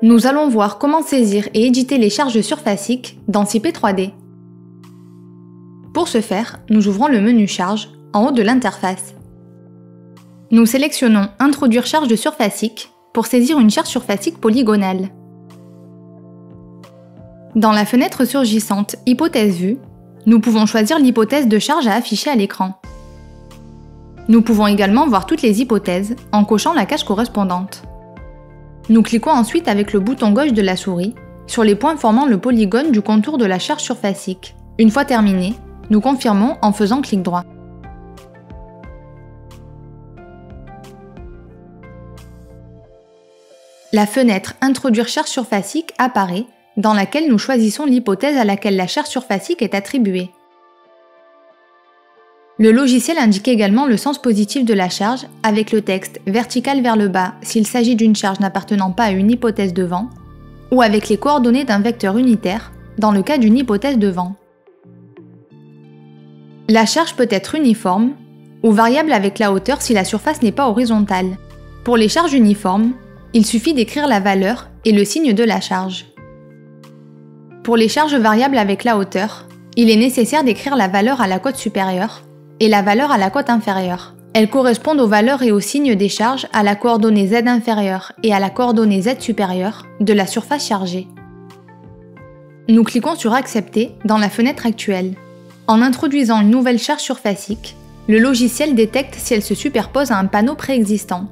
Nous allons voir comment saisir et éditer les charges surfaciques dans CP3D. Pour ce faire, nous ouvrons le menu Charge en haut de l'interface. Nous sélectionnons Introduire charge surfacique pour saisir une charge surfacique polygonale. Dans la fenêtre surgissante Hypothèse vue, nous pouvons choisir l'hypothèse de charge à afficher à l'écran. Nous pouvons également voir toutes les hypothèses en cochant la case correspondante. Nous cliquons ensuite avec le bouton gauche de la souris sur les points formant le polygone du contour de la charge surfacique. Une fois terminé, nous confirmons en faisant clic droit. La fenêtre Introduire charge surfacique apparaît, dans laquelle nous choisissons l'hypothèse à laquelle la charge surfacique est attribuée. Le logiciel indique également le sens positif de la charge avec le texte vertical vers le bas s'il s'agit d'une charge n'appartenant pas à une hypothèse de vent, ou avec les coordonnées d'un vecteur unitaire dans le cas d'une hypothèse de vent. La charge peut être uniforme ou variable avec la hauteur si la surface n'est pas horizontale. Pour les charges uniformes, il suffit d'écrire la valeur et le signe de la charge. Pour les charges variables avec la hauteur, il est nécessaire d'écrire la valeur à la cote supérieure et la valeur à la cote inférieure. Elles correspondent aux valeurs et aux signes des charges à la coordonnée z inférieure et à la coordonnée z supérieure de la surface chargée. Nous cliquons sur Accepter dans la fenêtre actuelle. En introduisant une nouvelle charge surfacique, le logiciel détecte si elle se superpose à un panneau préexistant.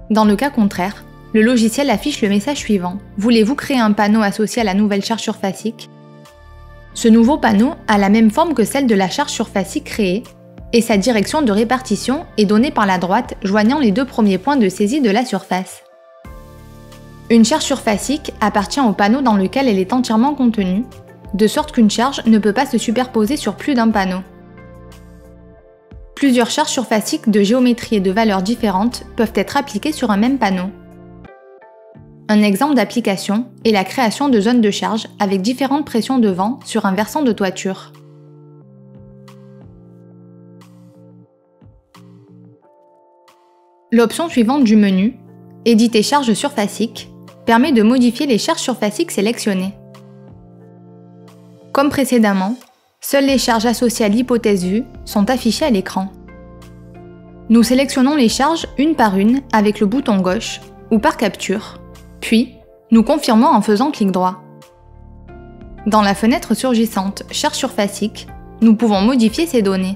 Dans le cas contraire, le logiciel affiche le message suivant. Voulez-vous créer un panneau associé à la nouvelle charge surfacique ? Ce nouveau panneau a la même forme que celle de la charge surfacique créée et sa direction de répartition est donnée par la droite joignant les deux premiers points de saisie de la surface. Une charge surfacique appartient au panneau dans lequel elle est entièrement contenue, de sorte qu'une charge ne peut pas se superposer sur plus d'un panneau. Plusieurs charges surfaciques de géométrie et de valeurs différentes peuvent être appliquées sur un même panneau. Un exemple d'application est la création de zones de charge avec différentes pressions de vent sur un versant de toiture. L'option suivante du menu, Éditer charges surfaciques, permet de modifier les charges surfaciques sélectionnées. Comme précédemment, seules les charges associées à l'hypothèse vue sont affichées à l'écran. Nous sélectionnons les charges une par une avec le bouton gauche ou par capture. Puis, nous confirmons en faisant clic droit. Dans la fenêtre surgissante Charge surfacique, nous pouvons modifier ces données.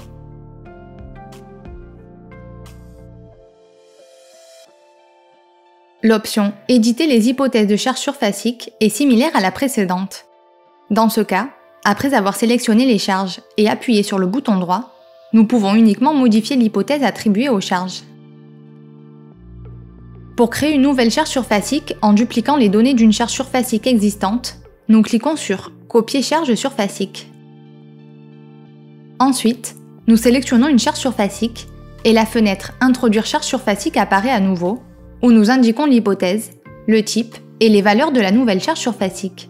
L'option Éditer les hypothèses de charge surfacique est similaire à la précédente. Dans ce cas, après avoir sélectionné les charges et appuyé sur le bouton droit, nous pouvons uniquement modifier l'hypothèse attribuée aux charges. Pour créer une nouvelle charge surfacique en dupliquant les données d'une charge surfacique existante, nous cliquons sur Copier charge surfacique. Ensuite, nous sélectionnons une charge surfacique et la fenêtre Introduire charge surfacique apparaît à nouveau, où nous indiquons l'hypothèse, le type et les valeurs de la nouvelle charge surfacique.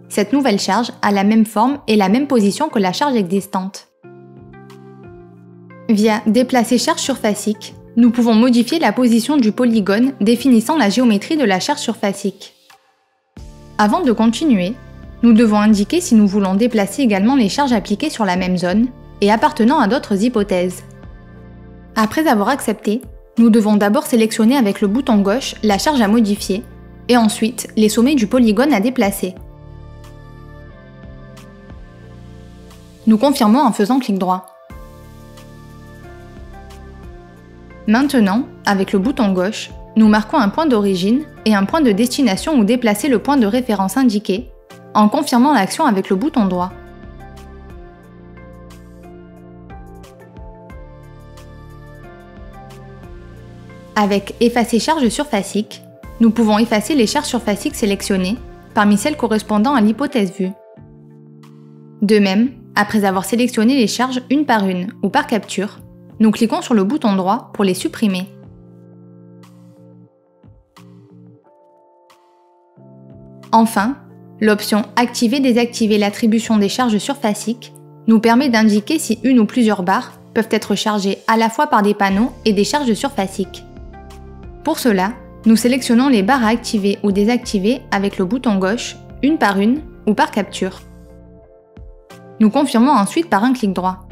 Cette nouvelle charge a la même forme et la même position que la charge existante. Via Déplacer charge surfacique, nous pouvons modifier la position du polygone définissant la géométrie de la charge surfacique. Avant de continuer, nous devons indiquer si nous voulons déplacer également les charges appliquées sur la même zone et appartenant à d'autres hypothèses. Après avoir accepté, nous devons d'abord sélectionner avec le bouton gauche la charge à modifier et ensuite les sommets du polygone à déplacer. Nous confirmons en faisant clic droit. Maintenant, avec le bouton gauche, nous marquons un point d'origine et un point de destination où déplacer le point de référence indiqué, en confirmant l'action avec le bouton droit. Avec Effacer charge surfacique, nous pouvons effacer les charges surfaciques sélectionnées parmi celles correspondant à l'hypothèse vue. De même, après avoir sélectionné les charges une par une ou par capture, nous cliquons sur le bouton droit pour les supprimer. Enfin, l'option Activer/désactiver l'attribution des charges surfaciques nous permet d'indiquer si une ou plusieurs barres peuvent être chargées à la fois par des panneaux et des charges surfaciques. Pour cela, nous sélectionnons les barres à activer ou désactiver avec le bouton gauche, une par une ou par capture. Nous confirmons ensuite par un clic droit.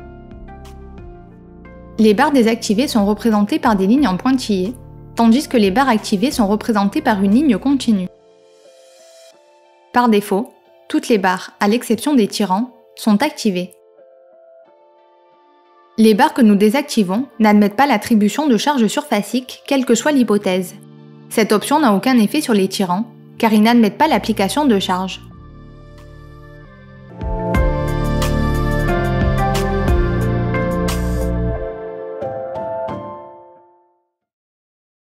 Les barres désactivées sont représentées par des lignes en pointillés, tandis que les barres activées sont représentées par une ligne continue. Par défaut, toutes les barres, à l'exception des tirants, sont activées. Les barres que nous désactivons n'admettent pas l'attribution de charge surfacique, quelle que soit l'hypothèse. Cette option n'a aucun effet sur les tirants, car ils n'admettent pas l'application de charge.